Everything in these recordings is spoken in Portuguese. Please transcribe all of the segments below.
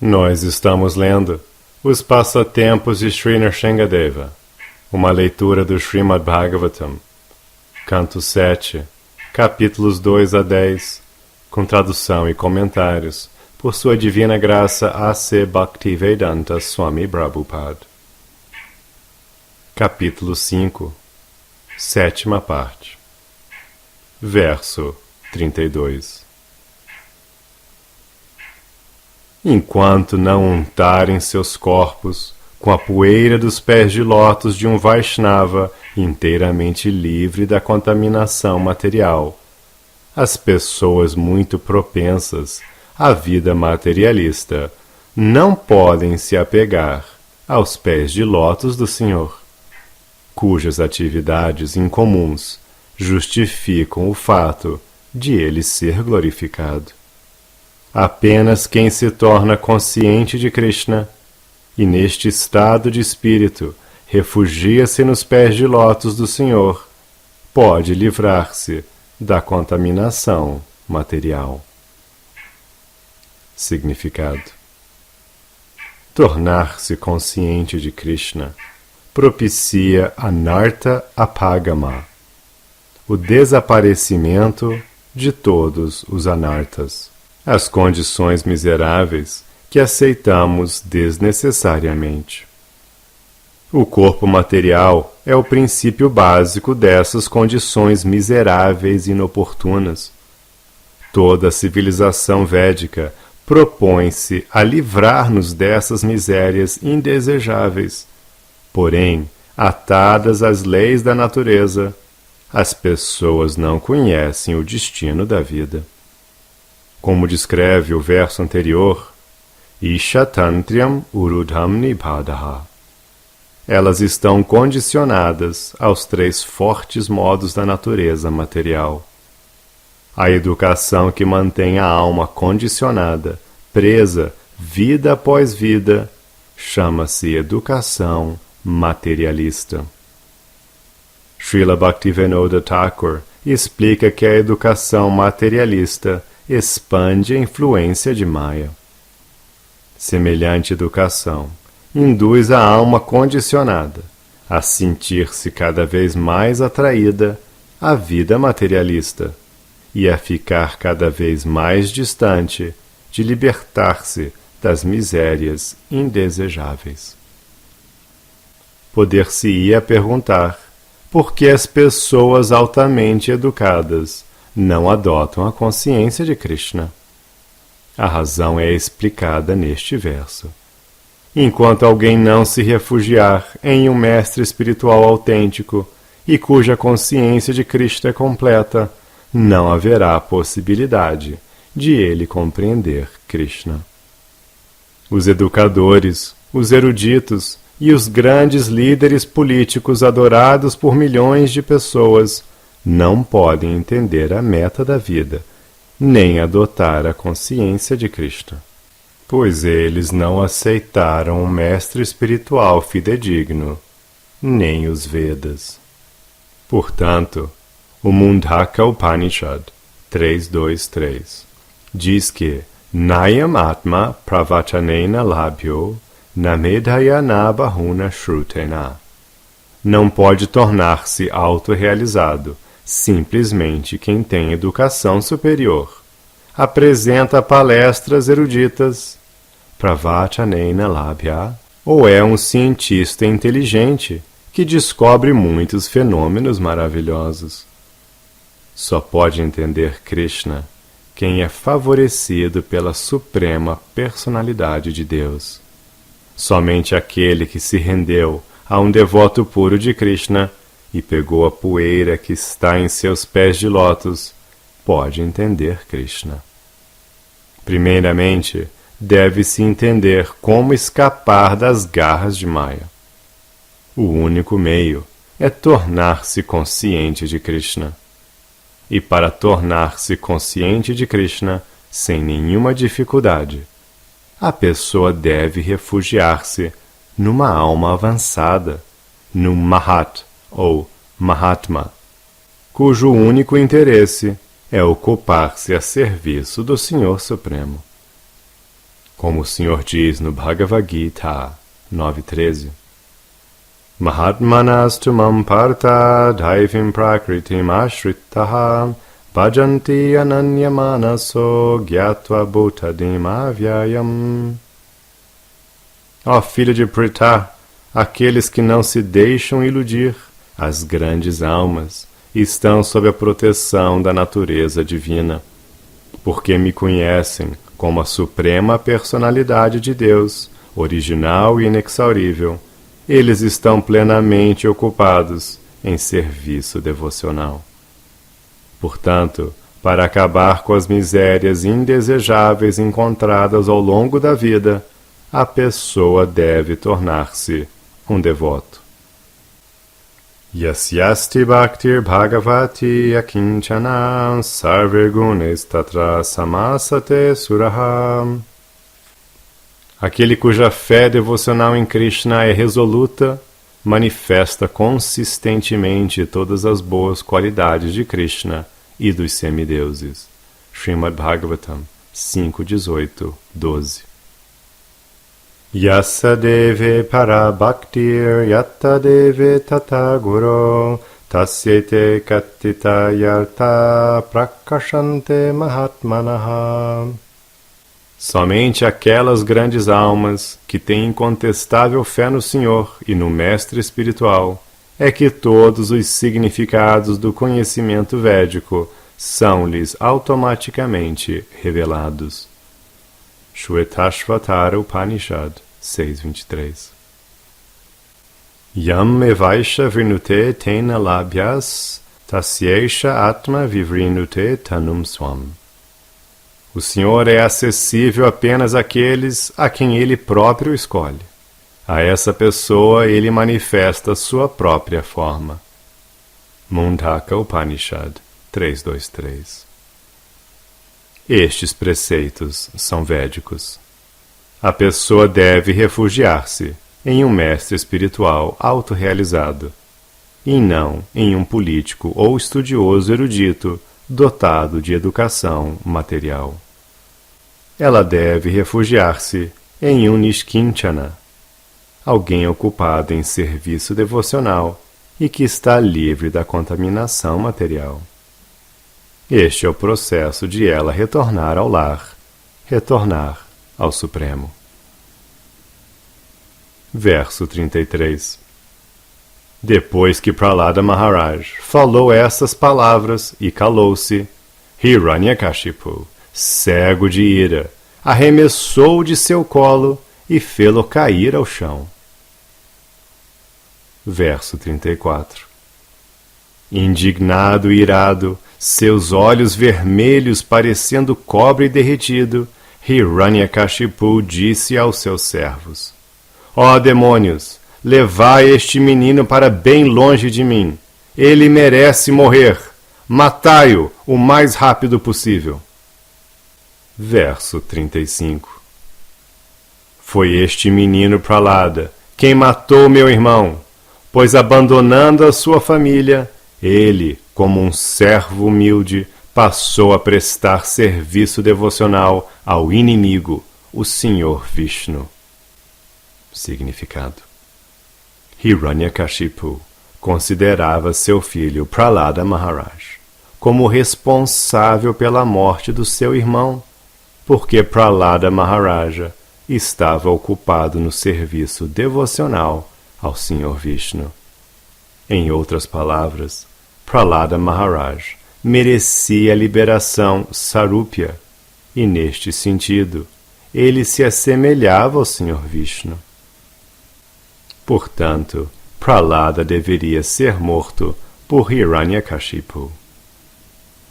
Nós estamos lendo Os Passatempos de Sri Nrsingadeva, uma leitura do Srimad Bhagavatam, Canto 7, capítulos 2 a 10, com tradução e comentários, por Sua Divina Graça A.C. Bhaktivedanta Swami Prabhupada. Capítulo 5, sétima parte. Verso 32. Enquanto não untarem seus corpos com a poeira dos pés de lótus de um Vaishnava inteiramente livre da contaminação material, as pessoas muito propensas à vida materialista não podem se apegar aos pés de lótus do Senhor, cujas atividades incomuns justificam o fato de ele ser glorificado. Apenas quem se torna consciente de Krishna e neste estado de espírito refugia-se nos pés de lótus do Senhor pode livrar-se da contaminação material. Significado: tornar-se consciente de Krishna propicia anartha apagama, o desaparecimento de todos os anarthas, as condições miseráveis que aceitamos desnecessariamente. O corpo material é o princípio básico dessas condições miseráveis e inoportunas. Toda a civilização védica propõe-se a livrar-nos dessas misérias indesejáveis. Porém, atadas às leis da natureza, as pessoas não conhecem o destino da vida. Como descreve o verso anterior, Ishatantriam urudham nibhadaha. Elas estão condicionadas aos três fortes modos da natureza material. A educação que mantém a alma condicionada, presa, vida após vida, chama-se educação materialista. Srila Bhaktivinoda Thakur explica que a educação materialista expande a influência de Maya. Semelhante educação induz a alma condicionada a sentir-se cada vez mais atraída à vida materialista e a ficar cada vez mais distante de libertar-se das misérias indesejáveis. Poder-se-ia perguntar por que as pessoas altamente educadas não adotam a consciência de Krishna. A razão é explicada neste verso. Enquanto alguém não se refugiar em um mestre espiritual autêntico e cuja consciência de Krishna é completa, não haverá possibilidade de ele compreender Krishna. Os educadores, os eruditos e os grandes líderes políticos adorados por milhões de pessoas não podem entender a meta da vida, nem adotar a consciência de Krishna, pois eles não aceitaram um mestre espiritual fidedigno, nem os Vedas. Portanto, o Mundaka Upanishad 3.2.3 diz que Nayam Atma Pravachanena Labhyo Namedhaya Nabahuna Shrutena não pode tornar-se autorrealizado simplesmente quem tem educação superior, apresenta palestras eruditas, pravachanena labhya, ou é um cientista inteligente que descobre muitos fenômenos maravilhosos. Só pode entender Krishna quem é favorecido pela suprema personalidade de Deus. Somente aquele que se rendeu a um devoto puro de Krishna e pegou a poeira que está em seus pés de lótus pode entender Krishna. Primeiramente, deve-se entender como escapar das garras de Maya. O único meio é tornar-se consciente de Krishna. E para tornar-se consciente de Krishna sem nenhuma dificuldade, a pessoa deve refugiar-se numa alma avançada, num Mahat ou Mahatma, cujo único interesse é ocupar-se a serviço do Senhor Supremo. Como o Senhor diz no Bhagavad Gita 9.13, Mahatmanas mam partha daivim prakritim ashritaha bhajanti ananyamanaso gyatva bhutadim avyayam. Ó filho de Pritha, aqueles que não se deixam iludir, as grandes almas, estão sob a proteção da natureza divina, porque me conhecem como a suprema personalidade de Deus, original e inexaurível. Eles estão plenamente ocupados em serviço devocional. Portanto, para acabar com as misérias indesejáveis encontradas ao longo da vida, a pessoa deve tornar-se um devoto. Yasyasti bhaktir bhagavati akinchana sarvegunes tatra samasate suraha. Aquele cuja fé devocional em Krishna é resoluta, manifesta consistentemente todas as boas qualidades de Krishna e dos semideuses. Srimad Bhagavatam 5.18, 12. Yassa deve para bhaktir yatta deve tata guru tasyete katita yarta prakashante mahatmanaha. Somente aquelas grandes almas que têm incontestável fé no Senhor e no Mestre Espiritual é que todos os significados do conhecimento védico são-lhes automaticamente revelados. Shvetashvatara Upanishad 6.23. Yam evaisha virnute tena labhyas tasyesha atma vivrinute tanum swam. O Senhor é acessível apenas àqueles a quem Ele próprio escolhe. A essa pessoa Ele manifesta sua própria forma. Mundaka Upanishad 3.2.3. Estes preceitos são védicos. A pessoa deve refugiar-se em um mestre espiritual autorrealizado, e não em um político ou estudioso erudito dotado de educação material. Ela deve refugiar-se em um Nishkinchana, alguém ocupado em serviço devocional e que está livre da contaminação material. Este é o processo de ela retornar ao lar, retornar ao Supremo. Verso 33. Depois que Prahlada Maharaj falou estas palavras e calou-se, Hiranyakashipu, cego de ira, arremessou de seu colo e fê-lo cair ao chão. Verso 34. Indignado e irado, seus olhos vermelhos parecendo cobre derretido, Hiranyakashipu disse aos seus servos: Ó demônios, levai este menino para bem longe de mim. Ele merece morrer. Matai-o o mais rápido possível. Verso 35. Foi este menino Prahlada quem matou meu irmão, pois abandonando a sua família, ele, como um servo humilde, passou a prestar serviço devocional ao inimigo, o Senhor Vishnu. Significado: Hiranyakashipu considerava seu filho Prahlada Maharaj como responsável pela morte do seu irmão, porque Prahlada Maharaja estava ocupado no serviço devocional ao Senhor Vishnu. Em outras palavras, Prahlada Maharaj merecia a liberação Sarupya, e neste sentido, ele se assemelhava ao Senhor Vishnu. Portanto, Prahlada deveria ser morto por Hiranyakashipu.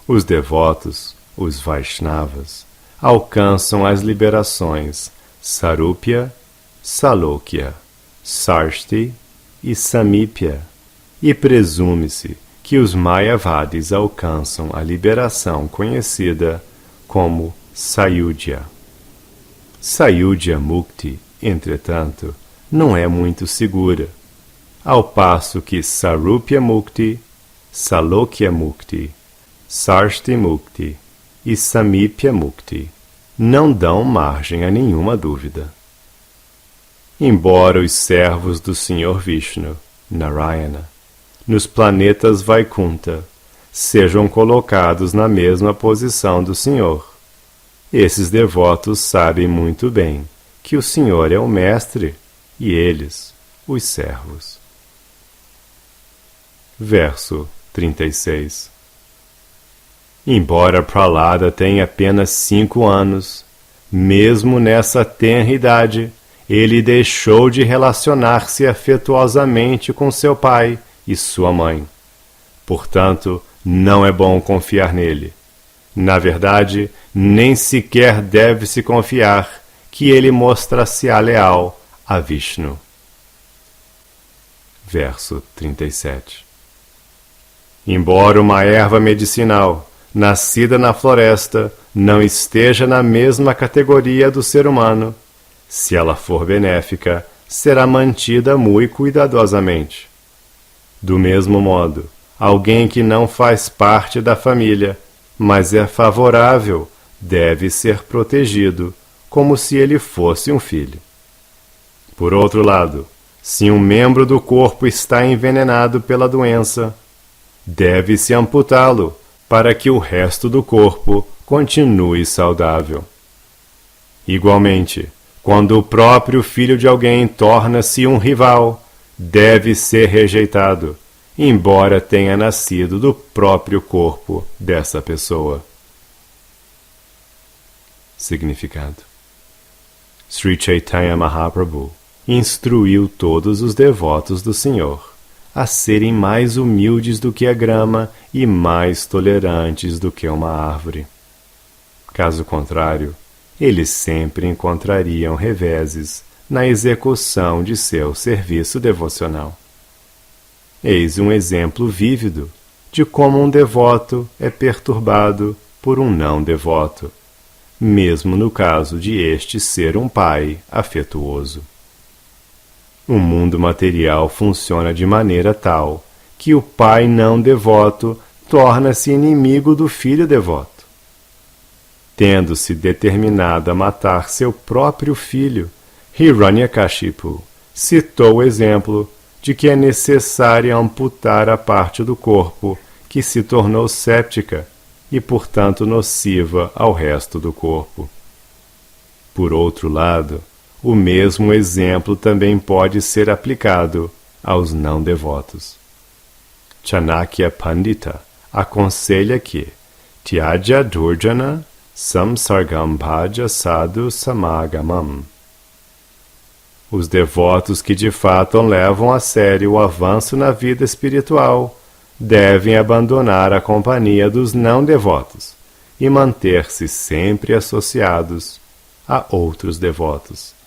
Os devotos, os Vaishnavas, alcançam as liberações Sarupya, Salokya, Sarshti e Samipya, e presume-se que os Mayavadis alcançam a liberação conhecida como Sayudhya. Sayudhya Mukti, entretanto, não é muito segura, ao passo que Sarupya Mukti, Salokya Mukti, Sarshti Mukti e Samipya Mukti não dão margem a nenhuma dúvida. Embora os servos do Senhor Vishnu, Narayana, nos planetas Vaikunta, sejam colocados na mesma posição do Senhor, esses devotos sabem muito bem que o Senhor é o Mestre e eles, os servos. Verso 36. Embora Prahlada tenha apenas 5 anos, mesmo nessa tenra idade, ele deixou de relacionar-se afetuosamente com seu pai e sua mãe. Portanto, não é bom confiar nele. Na verdade, nem sequer deve-se confiar que ele mostra-se-á leal a Vishnu. Verso 37. Embora uma erva medicinal, nascida na floresta, não esteja na mesma categoria do ser humano, se ela for benéfica, será mantida muito cuidadosamente. Do mesmo modo, alguém que não faz parte da família, mas é favorável, deve ser protegido, como se ele fosse um filho. Por outro lado, se um membro do corpo está envenenado pela doença, deve-se amputá-lo para que o resto do corpo continue saudável. Igualmente, quando o próprio filho de alguém torna-se um rival, deve ser rejeitado, embora tenha nascido do próprio corpo dessa pessoa. Significado: Sri Chaitanya Mahaprabhu instruiu todos os devotos do Senhor a serem mais humildes do que a grama e mais tolerantes do que uma árvore. Caso contrário, eles sempre encontrariam reveses na execução de seu serviço devocional. Eis um exemplo vívido de como um devoto é perturbado por um não devoto, mesmo no caso de este ser um pai afetuoso. O mundo material funciona de maneira tal que o pai não devoto torna-se inimigo do filho devoto. Tendo-se determinado a matar seu próprio filho, Hiranyakashipu citou o exemplo de que é necessário amputar a parte do corpo que se tornou séptica e, portanto, nociva ao resto do corpo. Por outro lado, o mesmo exemplo também pode ser aplicado aos não devotos. Chanakya Pandita aconselha que Tyaja Durjana Samsargam Bhaja Sadhu Samagamam. Os devotos que de fato levam a sério o avanço na vida espiritual devem abandonar a companhia dos não devotos e manter-se sempre associados a outros devotos.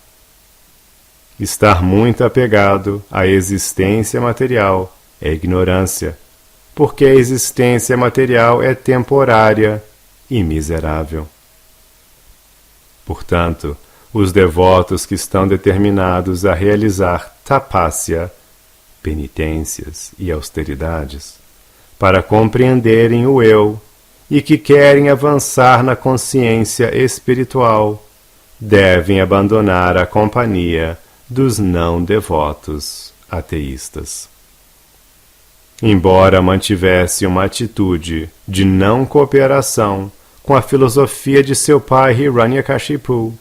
Estar muito apegado à existência material é ignorância, porque a existência material é temporária e miserável. Portanto, os devotos que estão determinados a realizar tapasya, penitências e austeridades, para compreenderem o eu e que querem avançar na consciência espiritual, devem abandonar a companhia dos não devotos ateístas. Embora mantivesse uma atitude de não cooperação com a filosofia de seu pai Hiranyakashipu,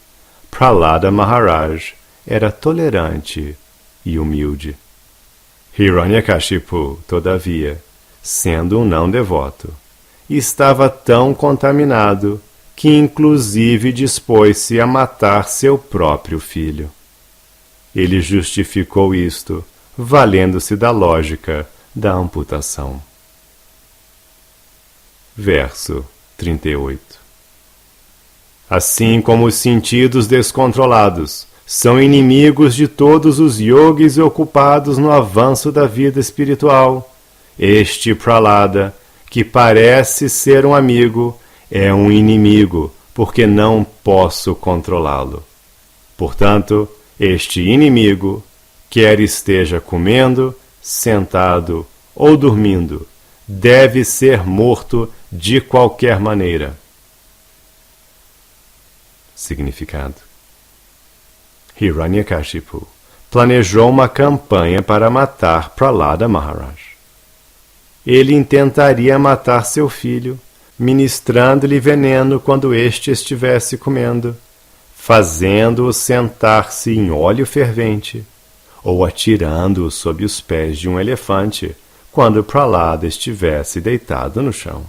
Prahlada Maharaj era tolerante e humilde. Hiranyakashipu, todavia, sendo um não devoto, estava tão contaminado que inclusive dispôs-se a matar seu próprio filho. Ele justificou isto, valendo-se da lógica da amputação. Verso 38. Assim como os sentidos descontrolados são inimigos de todos os yogis ocupados no avanço da vida espiritual, este Prahlada, que parece ser um amigo, é um inimigo, porque não posso controlá-lo. Portanto, este inimigo, quer esteja comendo, sentado ou dormindo, deve ser morto de qualquer maneira. Significado: Hiranyakashipu planejou uma campanha para matar Prahlada Maharaj. Ele intentaria matar seu filho, ministrando-lhe veneno quando este estivesse comendo, fazendo-o sentar-se em óleo fervente, ou atirando-o sob os pés de um elefante quando Prahlada estivesse deitado no chão.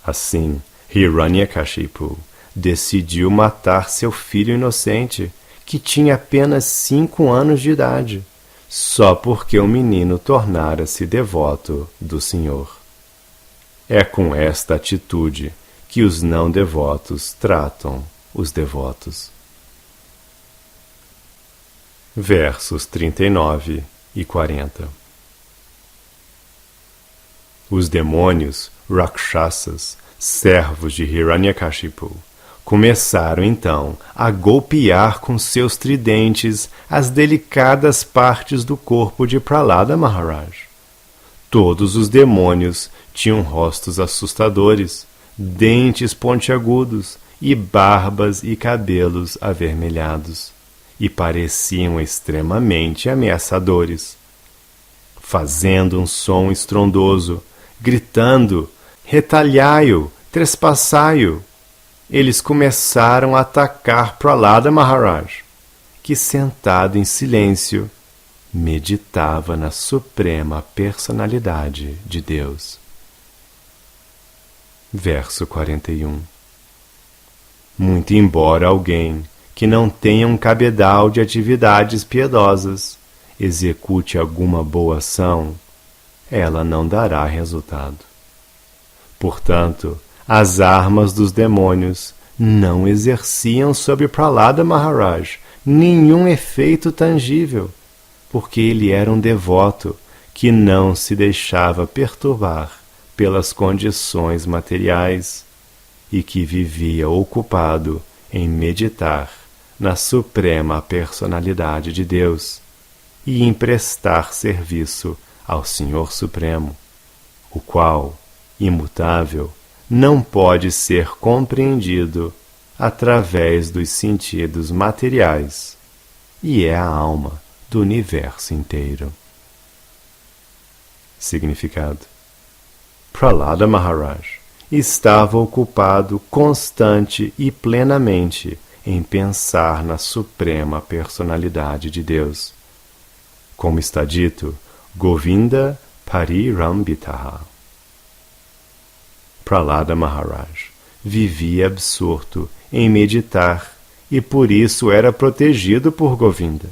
Assim, Hiranyakashipu decidiu matar seu filho inocente, que tinha apenas 5 anos de idade, só porque o menino tornara-se devoto do Senhor. É com esta atitude que os não devotos tratam os devotos. Versos 39 e 40. Os demônios, Rakshasas, servos de Hiranyakashipu, começaram então a golpear com seus tridentes as delicadas partes do corpo de Prahlada Maharaj. Todos os demônios tinham rostos assustadores, dentes pontiagudos e barbas e cabelos avermelhados, e pareciam extremamente ameaçadores. Fazendo um som estrondoso, gritando: "Retalhai-o, trespassai-o!", eles começaram a atacar Prahlada Maharaj, que, sentado em silêncio, meditava na suprema personalidade de Deus. Verso 41. Muito embora alguém que não tenha um cabedal de atividades piedosas execute alguma boa ação, ela não dará resultado. Portanto, as armas dos demônios não exerciam sobre Prahlada Maharaj nenhum efeito tangível, porque ele era um devoto que não se deixava perturbar pelas condições materiais e que vivia ocupado em meditar na suprema personalidade de Deus e em prestar serviço ao Senhor Supremo, o qual, imutável, não pode ser compreendido através dos sentidos materiais e é a alma do universo inteiro. Significado: Prahlada Maharaj estava ocupado constante e plenamente em pensar na suprema personalidade de Deus. Como está dito, Govinda Parirambitaha. Prahlada Maharaj vivia absorto em meditar e por isso era protegido por Govinda.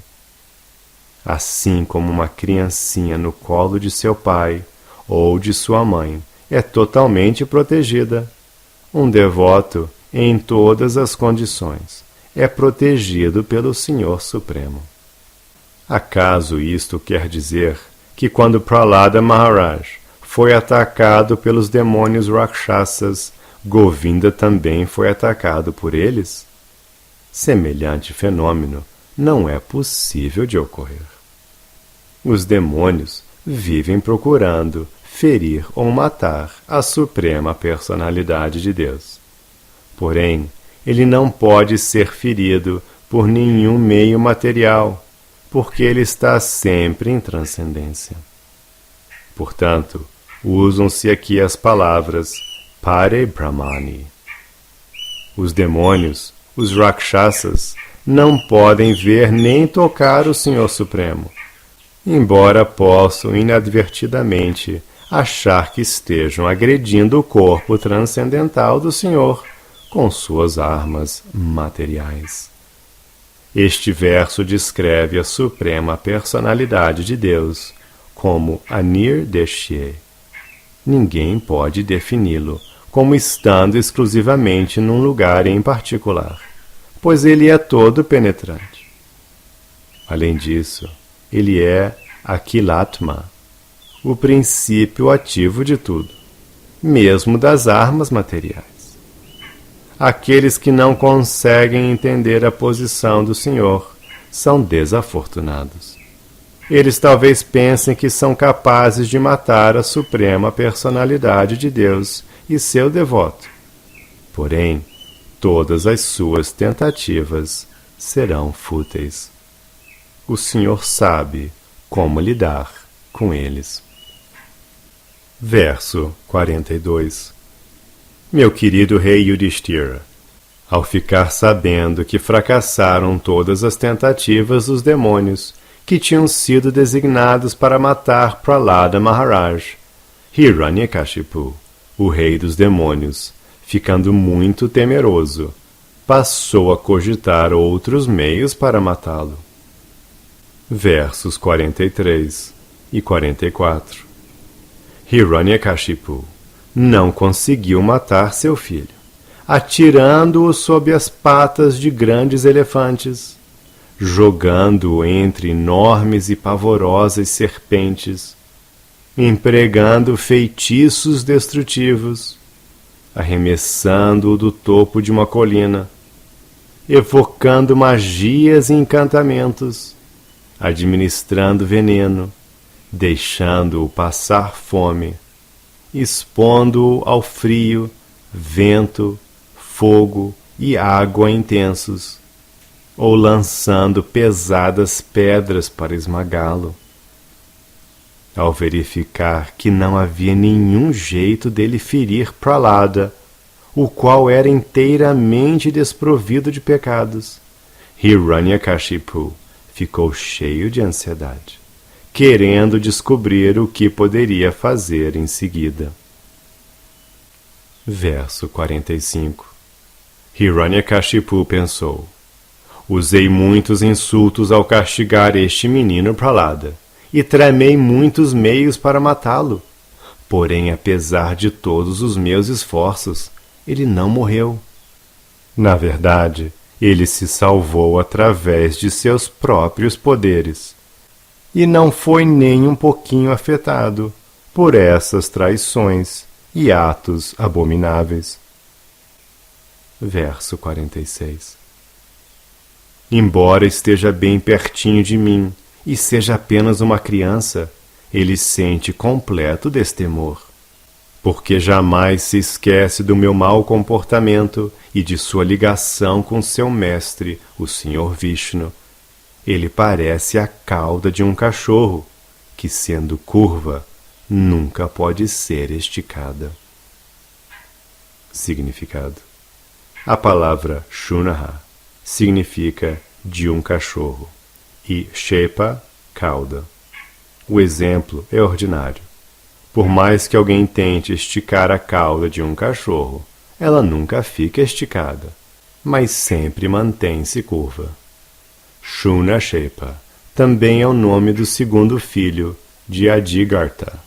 Assim como uma criancinha no colo de seu pai ou de sua mãe é totalmente protegida, um devoto, em todas as condições, é protegido pelo Senhor Supremo. Acaso isto quer dizer que quando Prahlada Maharaj foi atacado pelos demônios Rakshasas, Govinda também foi atacado por eles? Semelhante fenômeno não é possível de ocorrer. Os demônios vivem procurando ferir ou matar a suprema personalidade de Deus. Porém, ele não pode ser ferido por nenhum meio material, porque ele está sempre em transcendência. Portanto, usam-se aqui as palavras Pare Brahmani. Os demônios, os Rakshasas, não podem ver nem tocar o Senhor Supremo, embora possam inadvertidamente achar que estejam agredindo o corpo transcendental do Senhor com suas armas materiais. Este verso descreve a suprema personalidade de Deus como Anirdeshye. Ninguém pode defini-lo como estando exclusivamente num lugar em particular, pois ele é todo penetrante. Além disso, ele é Akhilatma, o princípio ativo de tudo, mesmo das armas materiais. Aqueles que não conseguem entender a posição do Senhor são desafortunados. Eles talvez pensem que são capazes de matar a suprema personalidade de Deus e seu devoto. Porém, todas as suas tentativas serão fúteis. O Senhor sabe como lidar com eles. Verso 42. Meu querido rei Yudhishthira, ao ficar sabendo que fracassaram todas as tentativas dos demônios que tinham sido designados para matar Prahlada Maharaj, Hiranyakashipu, o rei dos demônios, ficando muito temeroso, passou a cogitar outros meios para matá-lo. Versos 43 e 44. Hiranyakashipu não conseguiu matar seu filho, atirando-o sob as patas de grandes elefantes, jogando-o entre enormes e pavorosas serpentes, empregando feitiços destrutivos, arremessando-o do topo de uma colina, evocando magias e encantamentos, administrando veneno, deixando-o passar fome, expondo-o ao frio, vento, fogo e água intensos, ou lançando pesadas pedras para esmagá-lo. Ao verificar que não havia nenhum jeito dele ferir Prahlada, o qual era inteiramente desprovido de pecados, Hiranyakashipu ficou cheio de ansiedade, querendo descobrir o que poderia fazer em seguida. Verso 45. Hiranyakashipu pensou: usei muitos insultos ao castigar este menino Prahlada, e tramei muitos meios para matá-lo. Porém, apesar de todos os meus esforços, ele não morreu. Na verdade, ele se salvou através de seus próprios poderes, e não foi nem um pouquinho afetado por essas traições e atos abomináveis. Verso 46. Embora esteja bem pertinho de mim e seja apenas uma criança, ele sente completo destemor, porque jamais se esquece do meu mau comportamento e de sua ligação com seu mestre, o Senhor Vishnu. Ele parece a cauda de um cachorro, que, sendo curva, nunca pode ser esticada. Significado: a palavra Shunaha significa de um cachorro e Shepa, cauda. O exemplo é ordinário. Por mais que alguém tente esticar a cauda de um cachorro, ela nunca fica esticada, mas sempre mantém-se curva. Shunashepa também é o nome do segundo filho de Adigartha.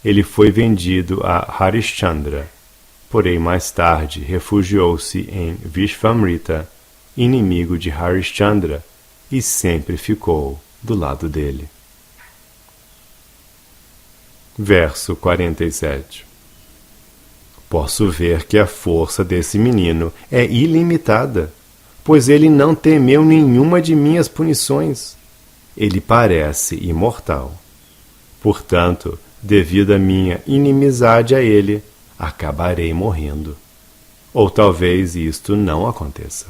Ele foi vendido a Harishchandra, porém mais tarde refugiou-se em Vishvamrita, inimigo de Harishchandra, e sempre ficou do lado dele. Verso 47. Posso ver que a força desse menino é ilimitada, pois ele não temeu nenhuma de minhas punições. Ele parece imortal. Portanto, devido à minha inimizade a ele, acabarei morrendo. Ou talvez isto não aconteça.